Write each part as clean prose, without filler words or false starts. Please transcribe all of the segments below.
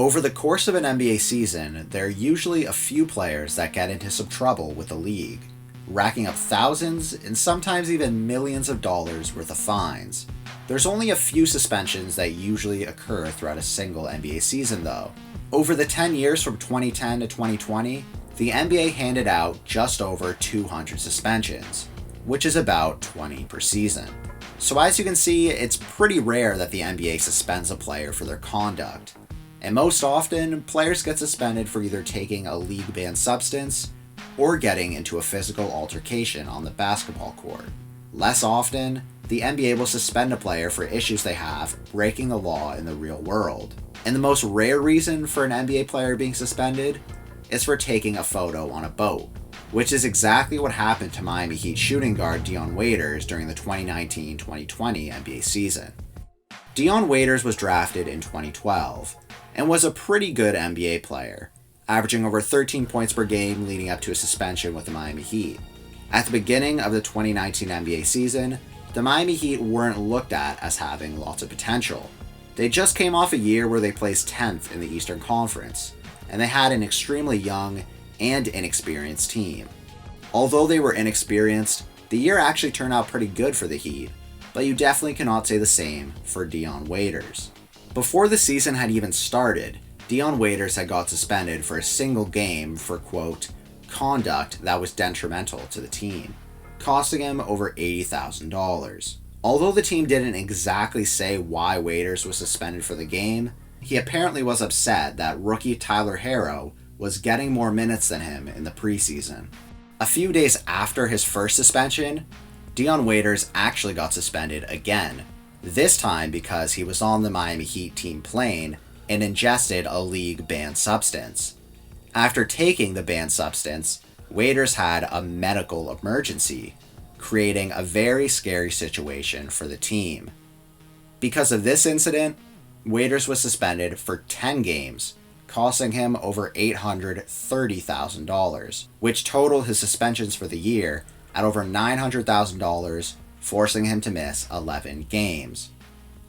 Over the course of an NBA season, there are usually a few players that get into some trouble with the league, racking up thousands and sometimes even millions of dollars worth of fines. There's only a few suspensions that usually occur throughout a single NBA season though. Over the 10 years from 2010 to 2020, the NBA handed out just over 200 suspensions, which is about 20 per season. So as you can see, it's pretty rare that the NBA suspends a player for their conduct. And most often, players get suspended for either taking a league-banned substance or getting into a physical altercation on the basketball court. Less often, the NBA will suspend a player for issues they have breaking the law in the real world. And the most rare reason for an NBA player being suspended is for taking a photo on a boat, which is exactly what happened to Miami Heat shooting guard Dion Waiters during the 2019-2020 NBA season. Dion Waiters was drafted in 2012 and was a pretty good NBA player, averaging over 13 points per game leading up to a suspension with the Miami Heat. At the beginning of the 2019 NBA season, the Miami Heat weren't looked at as having lots of potential. They just came off a year where they placed 10th in the Eastern Conference, and they had an extremely young and inexperienced team. Although they were inexperienced, the year actually turned out pretty good for the Heat, but you definitely cannot say the same for Dion Waiters. Before the season had even started, Dion Waiters had got suspended for a single game for, quote, conduct that was detrimental to the team, costing him over $80,000. Although the team didn't exactly say why Waiters was suspended for the game, he apparently was upset that rookie Tyler Herro was getting more minutes than him in the preseason. A few days after his first suspension, Dion Waiters actually got suspended again, this time because he was on the Miami Heat team plane and ingested a league-banned substance. After taking the banned substance, Waiters had a medical emergency, creating a very scary situation for the team. Because of this incident, Waiters was suspended for 10 games, costing him over $830,000, which totaled his suspensions for the year at over $900,000, forcing him to miss 11 games.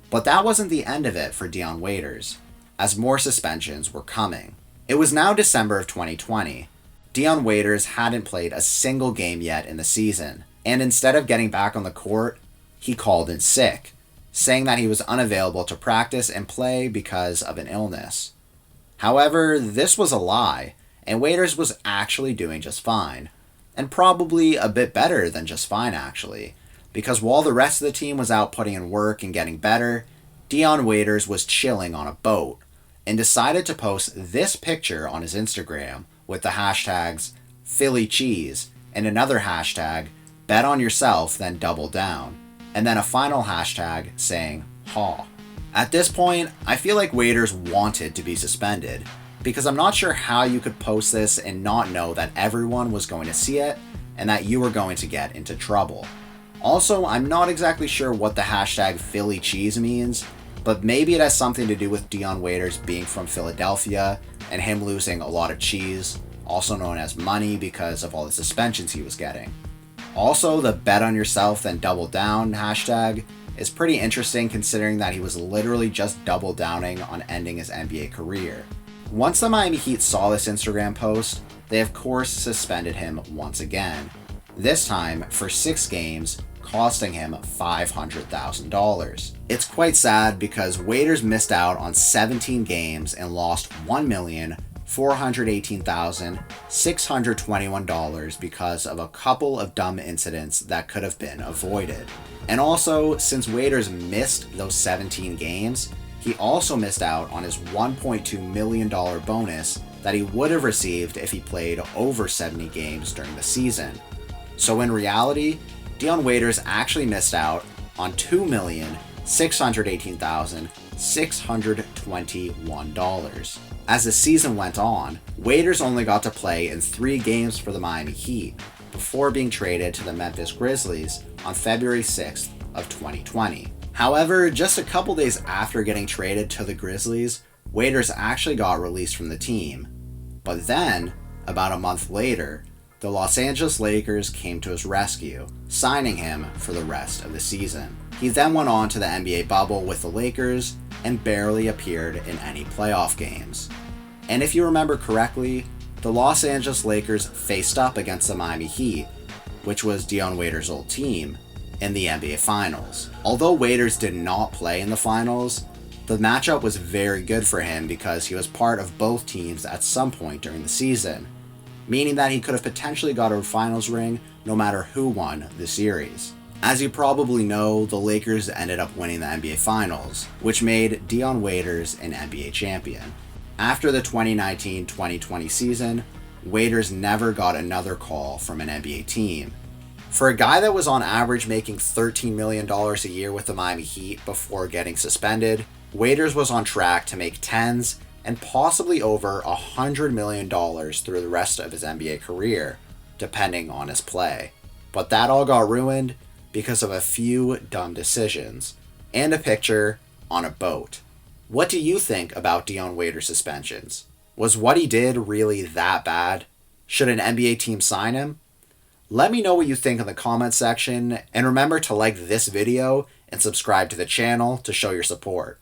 But that wasn't the end of it for Dion Waiters, as more suspensions were coming. It was now December of 2020. Dion Waiters hadn't played a single game yet in the season, and instead of getting back on the court, he called in sick, saying that he was unavailable to practice and play because of an illness. However, this was a lie, and Waiters was actually doing just fine, and probably a bit better than just fine actually, because while the rest of the team was out putting in work and getting better, Dion Waiters was chilling on a boat, and decided to post this picture on his Instagram with the hashtags Philly Cheese and another hashtag Bet on yourself then double down, and then a final hashtag saying Haw. At this point, I feel like Waiters wanted to be suspended, because I'm not sure how you could post this and not know that everyone was going to see it and that you were going to get into trouble. Also, I'm not exactly sure what the hashtag Philly Cheese means, but maybe it has something to do with Dion Waiters being from Philadelphia and him losing a lot of cheese, also known as money because of all the suspensions he was getting. Also, the bet on yourself then double down hashtag is pretty interesting considering that he was literally just double downing on ending his NBA career. Once the Miami Heat saw this Instagram post, they of course suspended him once again, this time for 6 games, costing him $500,000. It's quite sad because Waiters missed out on 17 games and lost $1,418,621 because of a couple of dumb incidents that could have been avoided. And also, since Waiters missed those 17 games, he also missed out on his $1.2 million bonus that he would have received if he played over 70 games during the season. So in reality, Dion Waiters actually missed out on $2,618,621. As the season went on, Waiters only got to play in 3 games for the Miami Heat before being traded to the Memphis Grizzlies on February 6th of 2020. However, just a couple days after getting traded to the Grizzlies, Waiters actually got released from the team. But then, about a month later, the Los Angeles Lakers came to his rescue, signing him for the rest of the season. He then went on to the NBA bubble with the Lakers, and barely appeared in any playoff games. And if you remember correctly, the Los Angeles Lakers faced up against the Miami Heat, which was Dion Waiters' old team, in the NBA Finals. Although Waiters did not play in the finals, the matchup was very good for him because he was part of both teams at some point during the season, meaning that he could have potentially got a finals ring no matter who won the series. As you probably know, the Lakers ended up winning the NBA Finals, which made Dion Waiters an NBA champion. After the 2019-2020 season, Waiters never got another call from an NBA team. For a guy that was on average making $13 million a year with the Miami Heat before getting suspended, Waiters was on track to make tens and possibly over $100 million through the rest of his NBA career, depending on his play. But that all got ruined because of a few dumb decisions and a picture on a boat. What do you think about Dion Waiters' suspensions? Was what he did really that bad? Should an NBA team sign him? Let me know what you think in the comment section, and remember to like this video and subscribe to the channel to show your support.